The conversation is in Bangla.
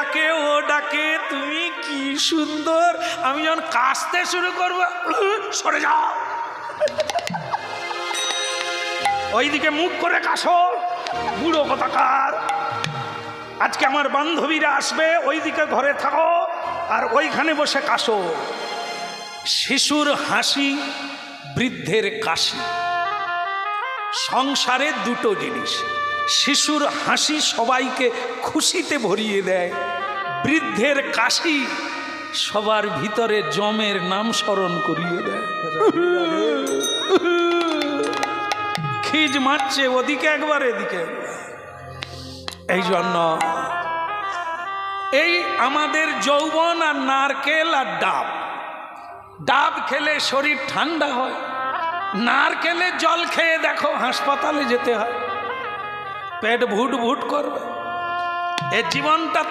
ডাকে ও ডাকে, তুমি কি সুন্দর। আমি যখন কাশতে শুরু করবো, সরে যাও, ওইদিকে মুখ করে কাশো, বুড়ো কোথাকার। আজকে আমার বান্ধবীরা আসবে, ওইদিকে ঘরে থাকো আর ওইখানে বসে কাশো। শিশুর হাসি, বৃদ্ধের কাশি। সংসারে দুটো জিনিস, শিশুর হাসি সবাইকে খুশিতে ভরিয়ে দেয়, বৃদ্ধের কাশি সবার ভিতরে জমের নাম স্মরণ করিয়ে দেয়। খিজ মারছে, ওদিকে একবার এদিকে একবার। এই জন্য এই আমাদের যৌবন আর নারকেল আর ডাব, ডাব খেলে শরীর ঠান্ডা হয়, নারকেলের জল খেয়ে দেখো হাসপাতালে যেতে হয়, পেট ভুট ভুট করবে। এ জীবনটা